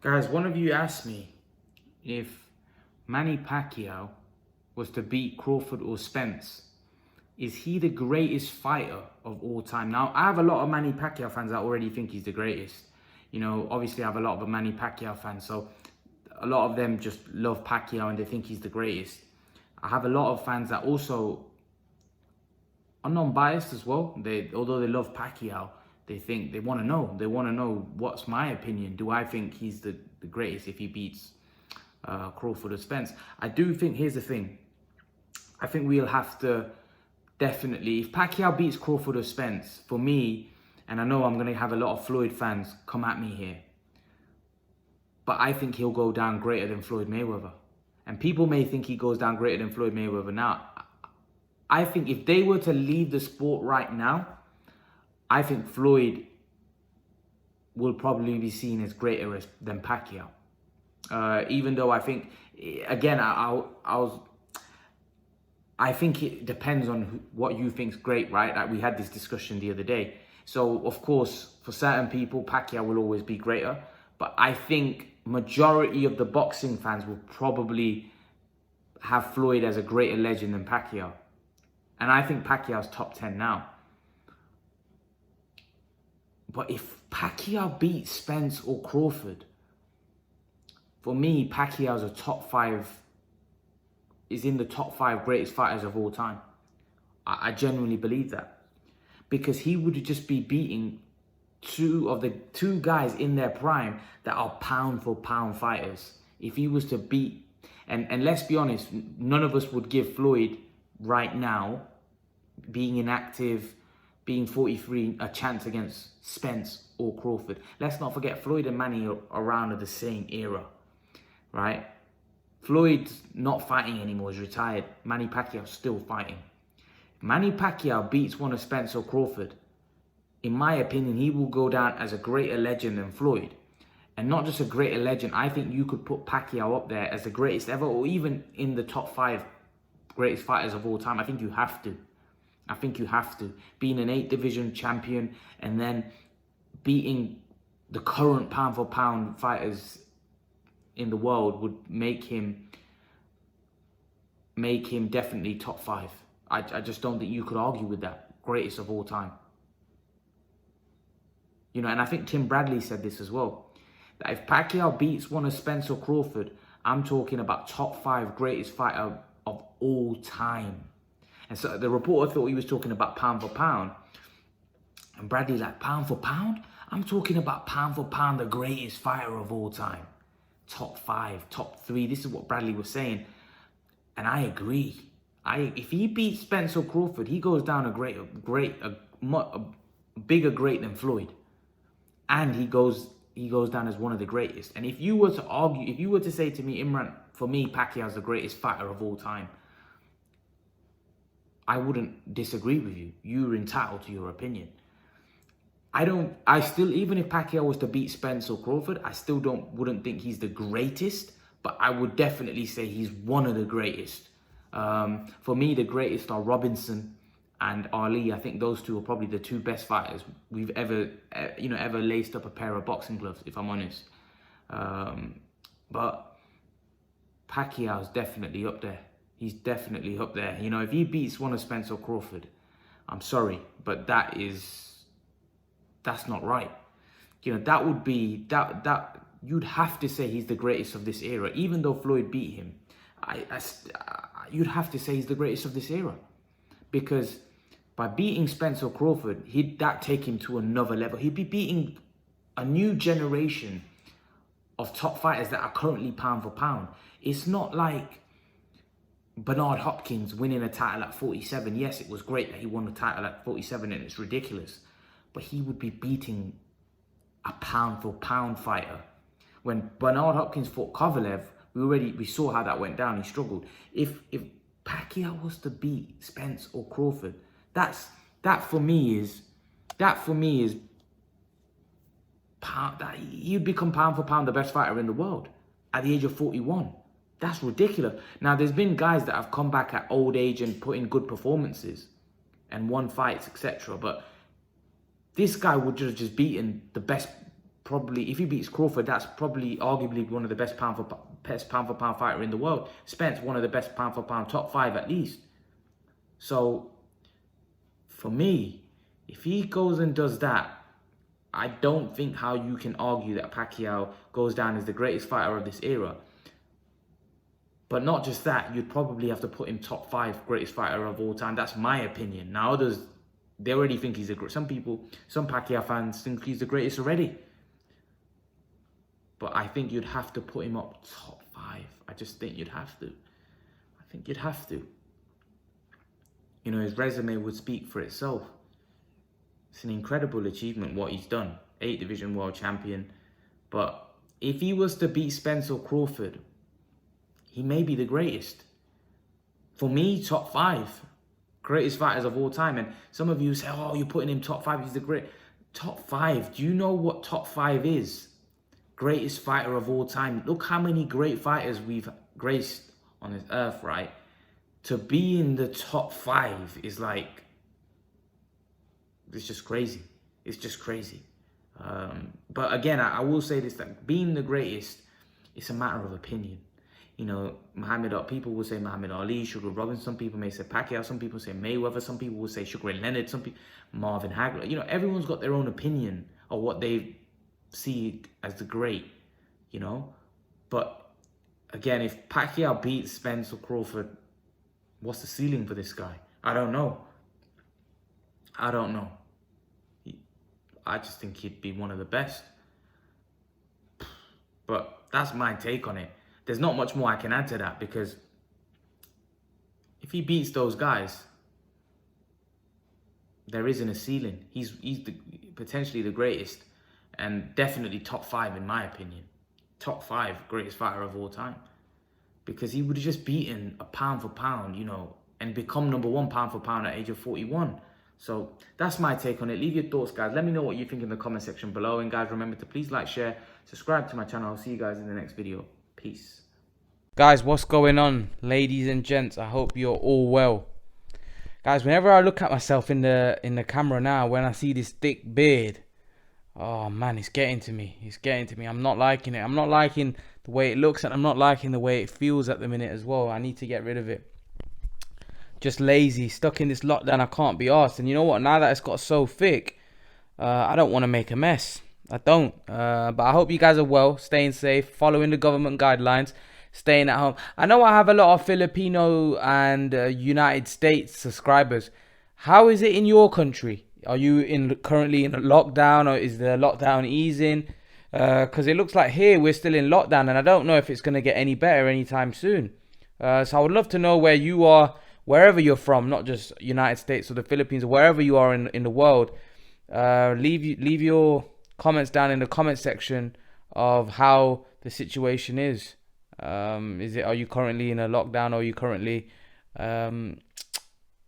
Guys, one of you asked me if Manny Pacquiao was to beat Crawford or Spence, is he the greatest fighter of all time? Now, I have a lot of Manny Pacquiao fans that already think he's the greatest. You know, obviously I have a lot of Manny Pacquiao fans, so a lot of them just love Pacquiao and they think he's the greatest. I have a lot of fans that also are non-biased as well. Although they love Pacquiao, they want to know what's my opinion. Do I think he's the greatest if he beats Crawford or Spence? I do think, here's the thing, I think we'll have to definitely, if Pacquiao beats Crawford or Spence, for me, and I know I'm going to have a lot of Floyd fans come at me here, but I think he'll go down greater than Floyd Mayweather. And people may think he goes down greater than Floyd Mayweather. Now, I think if they were to leave the sport right now, I think Floyd will probably be seen as greater than Pacquiao. Even though I think, again, I think it depends on what you think's great, right? Like we had this discussion the other day. So, of course, for certain people, Pacquiao will always be greater. But I think majority of the boxing fans will probably have Floyd as a greater legend than Pacquiao. And I think Pacquiao's top 10 now. But if Pacquiao beats Spence or Crawford, for me, Pacquiao's is in the top 5 greatest fighters of all time. I genuinely believe that. Because he would just be beating two guys in their prime that are pound for pound fighters. If he was to beat, and let's be honest, none of us would give Floyd right now, being inactive, being 43, a chance against Spence or Crawford. Let's not forget, Floyd and Manny are around at the same era, right? Floyd's not fighting anymore, he's retired. Manny Pacquiao's still fighting. If Manny Pacquiao beats one of Spence or Crawford, in my opinion, he will go down as a greater legend than Floyd. And not just a greater legend, I think you could put Pacquiao up there as the greatest ever, or even in the top 5 greatest fighters of all time. I think you have to. I think you have to. Being an 8 division champion and then beating the current pound for pound fighters in the world would make him definitely top 5. I just don't think you could argue with that. Greatest of all time. You know, and I think Tim Bradley said this as well. That if Pacquiao beats one of Spence or Crawford, I'm talking about top 5 greatest fighter of all time. And so the reporter thought he was talking about pound for pound. And Bradley like, pound for pound? I'm talking about pound for pound, the greatest fighter of all time. Top 5, top 3. This is what Bradley was saying. And I agree. If he beats Spence or Crawford, he goes down a bigger great than Floyd. And he goes down as one of the greatest. And if you were to argue, if you were to say to me, Imran, for me, Pacquiao's the greatest fighter of all time, I wouldn't disagree with you. You're entitled to your opinion. Even if Pacquiao was to beat Spence or Crawford, I still wouldn't think he's the greatest, but I would definitely say he's one of the greatest. For me, the greatest are Robinson and Ali. I think those two are probably the 2 best fighters we've ever laced up a pair of boxing gloves, if I'm honest. But Pacquiao's definitely up there. He's definitely up there. You know, if he beats one of Spence or Crawford, I'm sorry, but that's not right. You know, that would be, you'd have to say he's the greatest of this era. Even though Floyd beat him, you'd have to say he's the greatest of this era. Because by beating Spence or Crawford, that take him to another level. He'd be beating a new generation of top fighters that are currently pound for pound. It's not like Bernard Hopkins winning a title at 47. Yes, it was great that he won the title at 47 and it's ridiculous. But he would be beating a pound for pound fighter. When Bernard Hopkins fought Kovalev, we saw how that went down. He struggled. If Pacquiao was to beat Spence or Crawford, that for me is he'd become pound for pound the best fighter in the world at the age of 41. That's ridiculous. Now, there's been guys that have come back at old age and put in good performances and won fights, etc. But this guy would just beaten the best probably, if he beats Crawford, that's probably arguably one of the best pound for pound fighter in the world. Spence, one of the best pound for pound, top 5 at least. So for me, if he goes and does that, I don't think how you can argue that Pacquiao goes down as the greatest fighter of this era. But not just that, you'd probably have to put him top 5 greatest fighter of all time. That's my opinion. Now others, they already think he's some Pacquiao fans think he's the greatest already. But I think you'd have to put him up top 5. I just think you'd have to. I think you'd have to. You know, his resume would speak for itself. It's an incredible achievement what he's done. 8 division world champion. But if he was to beat Spence or Crawford, he may be the greatest. For me, top 5 greatest fighters of all time. And some of you say, oh, you're putting him top 5, he's the great. Top 5, do you know what top 5 is? Greatest fighter of all time. Look how many great fighters we've graced on this earth, right? To be in the top 5 is like, it's just crazy. It's just crazy. But again, I will say this, that being the greatest, it's a matter of opinion. You know, people will say Muhammad Ali, Sugar Robinson, some people may say Pacquiao, some people say Mayweather, some people will say Sugar Ray Leonard, some people, Marvin Hagler. You know, everyone's got their own opinion of what they see as the great, you know. But again, if Pacquiao beats Spence or Crawford, what's the ceiling for this guy? I don't know. I don't know. I just think he'd be one of the best. But that's my take on it. There's not much more I can add to that, because if he beats those guys, there isn't a ceiling. He's potentially the greatest, and definitely top 5 in my opinion. Top 5 greatest fighter of all time. Because he would have just beaten a pound for pound, you know, and become number 1 pound for pound at age of 41. So that's my take on it. Leave your thoughts, guys. Let me know what you think in the comment section below. And guys, remember to please like, share, subscribe to my channel. I'll see you guys in the next video. Peace. Guys, what's going on, ladies and gents? I hope you're all well. Guys, whenever I look at myself in the camera now, when I see this thick beard, oh man, it's getting to me. It's getting to me. I'm not liking it. I'm not liking the way it looks, and I'm not liking the way it feels at the minute as well. I need to get rid of it. Just lazy, stuck in this lockdown. I can't be arsed. And you know what? Now that it's got so thick, I don't want to make a mess. I don't. But I hope you guys are well, staying safe, following the government guidelines, staying at home. I know I have a lot of Filipino and United States subscribers. How is it in your country? Are you currently in a lockdown, or is the lockdown easing? Because it looks like here we're still in lockdown, and I don't know if it's going to get any better anytime soon. So I would love to know where you are, wherever you're from, not just United States or the Philippines, or wherever you are in the world. Leave your comments down in the comment section of how the situation is. Are you currently in a lockdown, or are you currently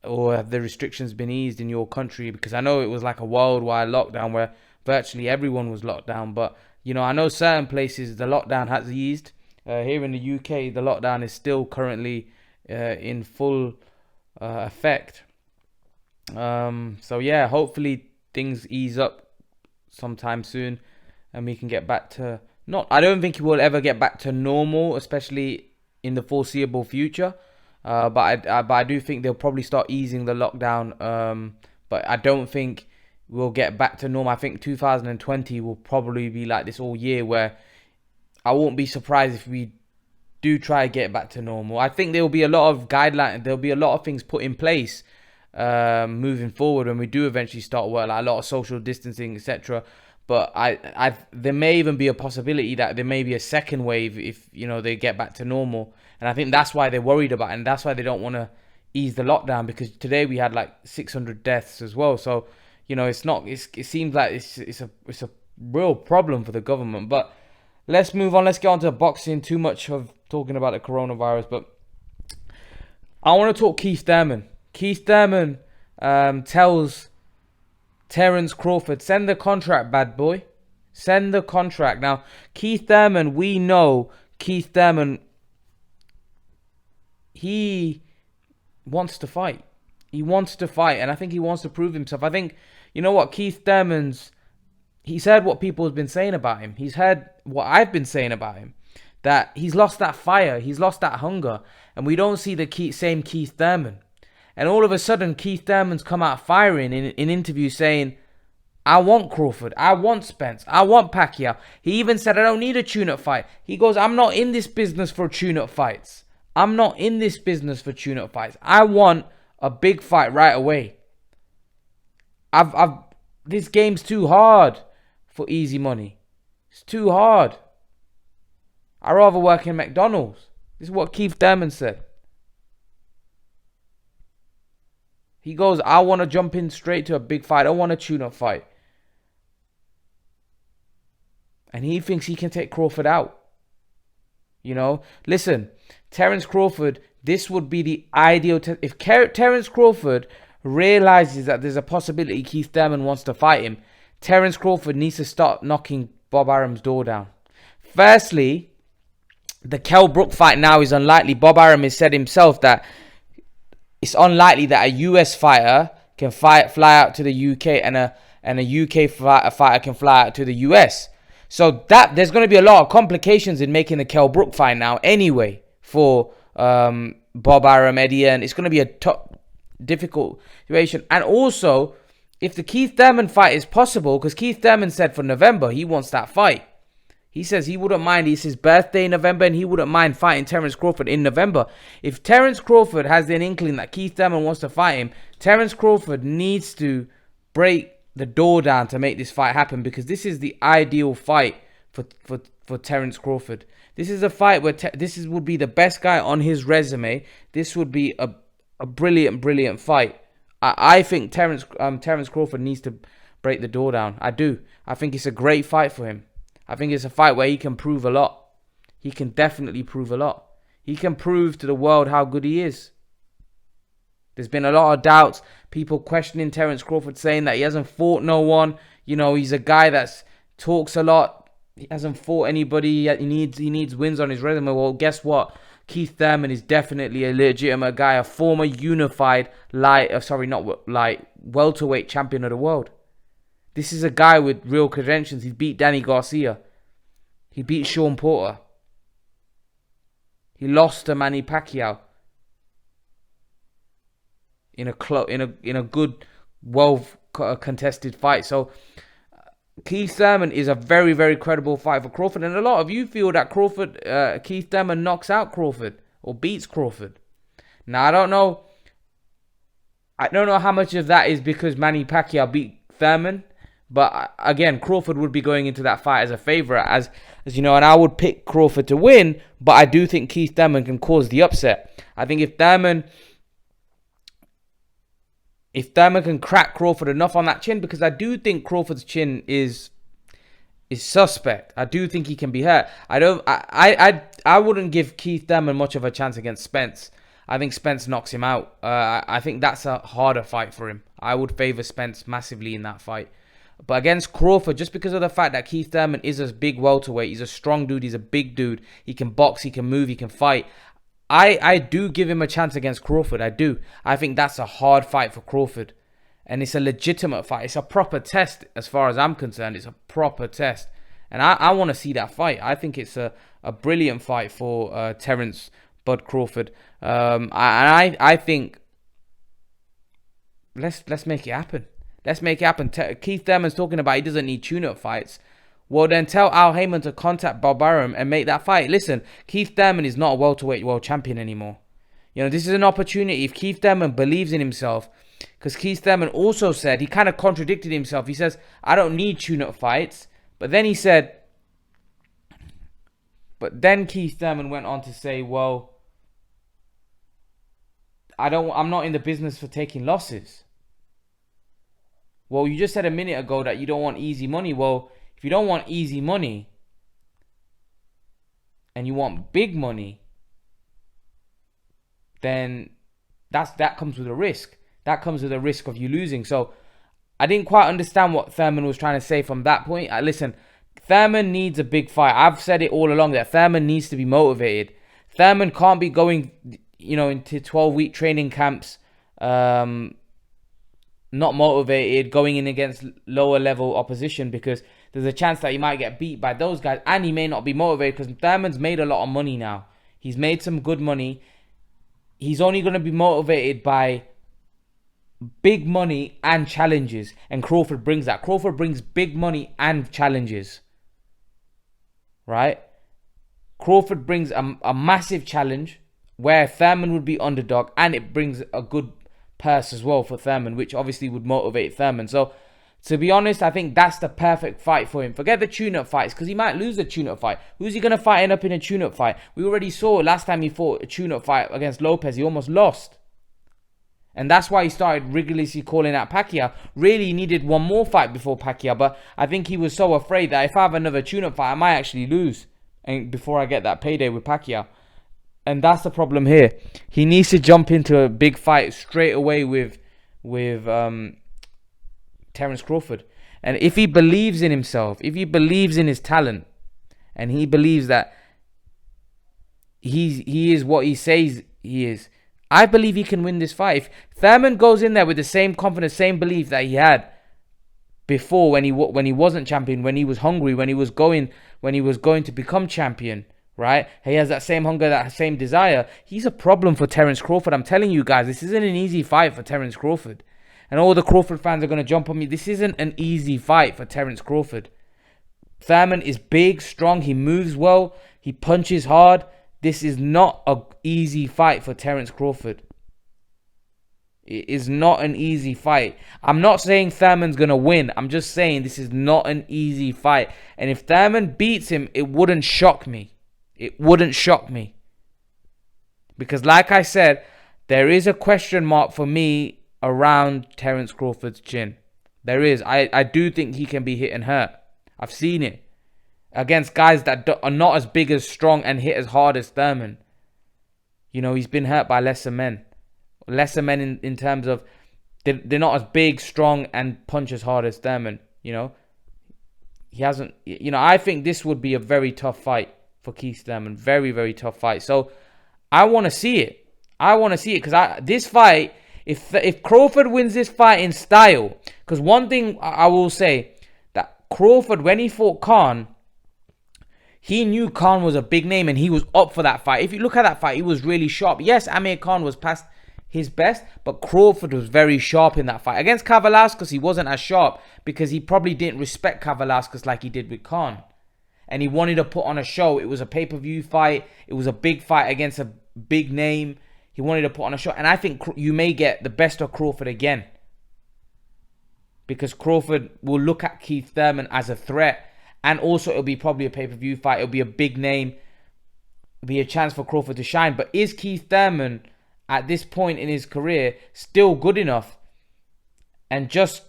or have the restrictions been eased in your country? Because I know it was like a worldwide lockdown where virtually everyone was locked down, but you know, I know certain places the lockdown has eased. Here in the UK, the lockdown is still currently in full effect. So yeah, hopefully things ease up sometime soon, and we can get back to I don't think we'll ever get back to normal, especially in the foreseeable future. But I do think they'll probably start easing the lockdown. But I don't think we'll get back to normal. I think 2020 will probably be like this all year, where I won't be surprised if we do try to get back to normal. I think there will be a lot of guidelines. There'll be a lot of things put in place moving forward when we do eventually start work, like a lot of social distancing, etc. But there may even be a possibility that there may be a second wave if, you know, they get back to normal. And I think that's why they're worried about it, and that's why they don't want to ease the lockdown, because today we had like 600 deaths as well. So, you know, it seems like it's a real problem for the government. But let's move on. Let's get on to boxing. Too much of talking about the coronavirus, but I want to talk Keith Thurman. Keith Thurman tells Terence Crawford, send the contract, bad boy. Send the contract. Now, Keith Thurman, we know Keith Thurman, he wants to fight. He wants to fight, and I think he wants to prove himself. I think, you know what, Keith Thurman's he's heard what people have been saying about him. He's heard what I've been saying about him. That he's lost that fire, he's lost that hunger, and we don't see the same Keith Thurman. And all of a sudden, Keith Thurman's come out firing in interviews saying, I want Crawford, I want Spence, I want Pacquiao. He even said, I don't need a tune-up fight. He goes, I'm not in this business for tune-up fights. I'm not in this business for tune-up fights. I want a big fight right away. This game's too hard for easy money. It's too hard. I'd rather work in McDonald's. This is what Keith Thurman said. He goes, I want to jump in straight to a big fight. I don't want a tune-up fight. And he thinks he can take Crawford out. You know, listen, Terence Crawford, this would be the ideal. If Terence Crawford realizes that there's a possibility Keith Thurman wants to fight him, Terence Crawford needs to start knocking Bob Arum's door down. Firstly, the Kell Brook fight now is unlikely. Bob Arum has said himself that it's unlikely that a US fighter can fly out to the UK and a UK fighter can fly out to the US. So that there's going to be a lot of complications in making the Kell Brook fight now anyway for Bob Arum, Eddie, and it's going to be a difficult situation. And also, if the Keith Thurman fight is possible, because Keith Thurman said for November he wants that fight. He says he wouldn't mind. It's his birthday in November, and he wouldn't mind fighting Terence Crawford in November. If Terence Crawford has an inkling that Keith Thurman wants to fight him, Terence Crawford needs to break the door down to make this fight happen, because this is the ideal fight for Terence Crawford. This is a fight where would be the best guy on his resume. This would be a brilliant fight. I think Terence Crawford needs to break the door down. I do. I think it's a great fight for him. I think it's a fight where he can prove a lot. He can definitely prove a lot. He can prove to the world how good he is. There's been a lot of doubts. People questioning Terence Crawford, saying that he hasn't fought no one. You know, he's a guy that talks a lot. He hasn't fought anybody. He needs wins on his resume. Well, guess what? Keith Thurman is definitely a legitimate guy, a former unified welterweight champion of the world. This is a guy with real credentials. He beat Danny Garcia. He beat Sean Porter. He lost to Manny Pacquiao in a good, well contested fight. So Keith Thurman is a very, very credible fight for Crawford, and a lot of you feel that Keith Thurman knocks out Crawford or beats Crawford. Now I don't know how much of that is because Manny Pacquiao beat Thurman. But again, Crawford would be going into that fight as a favorite, as you know, and I would pick Crawford to win. But I do think Keith Thurman can cause the upset. I think if Thurman can crack Crawford enough on that chin, because I do think Crawford's chin is suspect. I do think he can be hurt. I wouldn't give Keith Thurman much of a chance against Spence. I think Spence knocks him out. I think that's a harder fight for him. I would favor Spence massively in that fight. But against Crawford, just because of the fact that Keith Thurman is a big welterweight, he's a strong dude, he's a big dude, he can box, he can move, he can fight. I do give him a chance against Crawford, I do. I think that's a hard fight for Crawford. And it's a legitimate fight. It's a proper test as far as I'm concerned. It's a proper test. And I want to see that fight. I think it's a brilliant fight for Terence Bud Crawford. I think let's make it happen. Let's make it happen. Keith Thurman's talking about he doesn't need tune-up fights. Well, then tell Al Heyman to contact Bob Arum and make that fight. Listen, Keith Thurman is not a welterweight world champion anymore. You know, this is an opportunity. If Keith Thurman believes in himself, because Keith Thurman also said, he kind of contradicted himself. He says, I don't need tune-up fights. But then he said, Keith Thurman went on to say, well, I'm not in the business for taking losses. Well, you just said a minute ago that you don't want easy money. Well, if you don't want easy money and you want big money, then that comes with a risk. That comes with a risk of you losing. So I didn't quite understand what Thurman was trying to say from that point. Listen, Thurman needs a big fight. I've said it all along that Thurman needs to be motivated. Thurman can't be going, into 12-week training camps not motivated going in against lower level opposition, because there's a chance that he might get beat by those guys, and he may not be motivated because Thurman's made a lot of money now. He's made some good money. He's only going to be motivated by big money and challenges, and Crawford brings that. Crawford brings big money and challenges, right? Crawford brings a massive challenge where Thurman would be underdog, and it brings a good purse as well for Thurman, which obviously would motivate Thurman. So to be honest, I think that's the perfect fight for him. Forget the tune-up fights, because he might lose the tune-up fight. Who's he going to fight end up in a tune-up fight? We already saw last time he fought a tune-up fight against Lopez, he almost lost. And that's why he started rigorously calling out Pacquiao. Really, he needed one more fight before Pacquiao, but I think he was so afraid that if I have another tune-up fight, I might actually lose, and before I get that payday with Pacquiao. And that's the problem here. He needs to jump into a big fight straight away with Terence Crawford. And if he believes in himself, if he believes in his talent, and he believes that he is what he says he is, I believe he can win this fight. If Thurman goes in there with the same confidence, same belief that he had before when he wasn't champion, when he was hungry, when he was going to become champion, right? He has that same hunger, that same desire. He's a problem for Terence Crawford. I'm telling you guys, this isn't an easy fight for Terence Crawford. And all the Crawford fans are going to jump on me. This isn't an easy fight for Terence Crawford. Thurman is big, strong. He moves well. He punches hard. This is not an easy fight for Terence Crawford. It is not an easy fight. I'm not saying Thurman's going to win. I'm just saying this is not an easy fight. And if Thurman beats him, it wouldn't shock me. It wouldn't shock me. Because like I said, there is a question mark for me around Terence Crawford's chin. There is. I do think he can be hit and hurt. I've seen it against guys that are not as big, as strong, and hit as hard as Thurman. You know, he's been hurt by lesser men. Lesser men in terms of they're not as big, strong, and punch as hard as Thurman. You know, he hasn't. You know, I think this would be a very tough fight for Keith Thurman. Very, very tough fight. So I want to see it. I want to see it because this fight. If Crawford wins this fight in style, because one thing I will say, that Crawford, when he fought Khan, he knew Khan was a big name and he was up for that fight. If you look at that fight, he was really sharp. Yes, Amir Khan was past his best, but Crawford was very sharp in that fight. Against Kavalauskas, he wasn't as sharp because he probably didn't respect Kavalauskas like he did with Khan. And he wanted to put on a show. It was a pay-per-view fight. It was a big fight against a big name. He wanted to put on a show. And I think you may get the best of Crawford again. Because Crawford will look at Keith Thurman as a threat. And also it'll be probably a pay-per-view fight. It'll be a big name. It'll be a chance for Crawford to shine. But is Keith Thurman at this point in his career still good enough? And just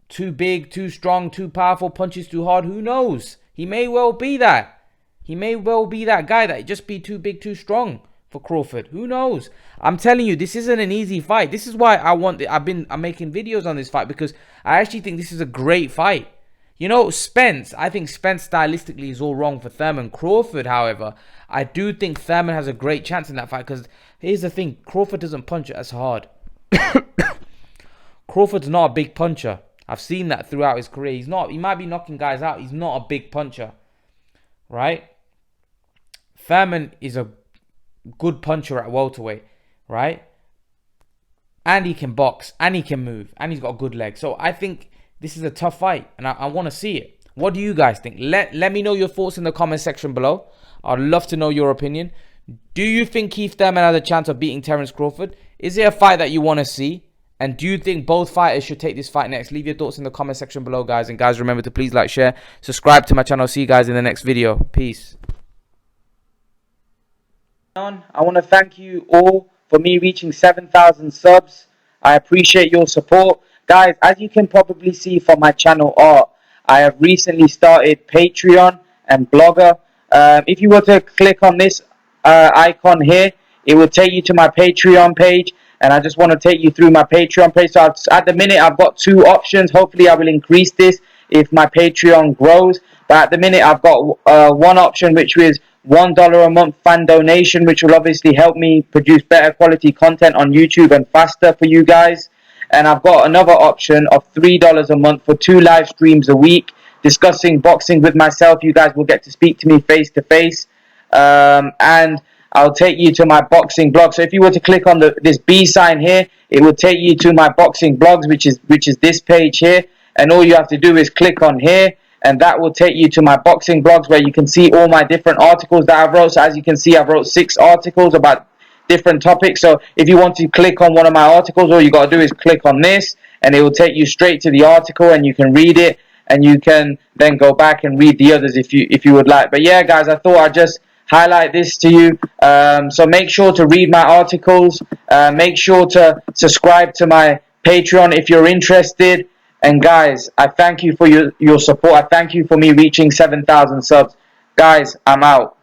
too big, too strong, too powerful, punches too hard? Who knows? He may well be that. He may well be that guy that just be too big, too strong for Crawford. Who knows? I'm telling you, this isn't an easy fight. This is why I'm making videos on this fight, because I actually think this is a great fight. You know, I think Spence stylistically is all wrong for Thurman. Crawford, however, I do think Thurman has a great chance in that fight, because here's the thing, Crawford doesn't punch as hard. Crawford's not a big puncher. I've seen that throughout his career. He might be knocking guys out. He's not a big puncher. Right? Thurman is a good puncher at welterweight, right? And he can box, and he can move, and he's got a good leg. So I think this is a tough fight, and I want to see it. What do you guys think? Let me know your thoughts in the comment section below. I'd love to know your opinion. Do you think Keith Thurman has a chance of beating Terence Crawford? Is it a fight that you want to see? And do you think both fighters should take this fight next? Leave your thoughts in the comment section below, guys. And guys, remember to please like, share, subscribe to my channel. See you guys in the next video. Peace. I want to thank you all for me reaching 7,000 subs. I appreciate your support. Guys, as you can probably see from my channel art, I have recently started Patreon and Blogger. If you were to click on this icon here, it will take you to my Patreon page. And I just want to take you through my Patreon page. So at the minute, I've got two options. Hopefully, I will increase this if my Patreon grows. But at the minute, I've got one option, which is $1 a month fan donation, which will obviously help me produce better quality content on YouTube and faster for you guys. And I've got another option of $3 a month for 2 live streams a week discussing boxing with myself. You guys will get to speak to me face to face. And I'll take you to my boxing blog. So if you were to click on this B sign here, it will take you to my boxing blogs, which is this page here. And all you have to do is click on here, and that will take you to my boxing blogs where you can see all my different articles that I've wrote. So as you can see, I've wrote 6 articles about different topics. So if you want to click on one of my articles, all you got to do is click on this, and it will take you straight to the article, and you can read it, and you can then go back and read the others if you would like. But yeah, guys, I thought I'd just highlight this to you. So make sure to read my articles. Make sure to subscribe to my Patreon if you're interested. And guys, I thank you for your support. I thank you for me reaching 7,000 subs. Guys, I'm out.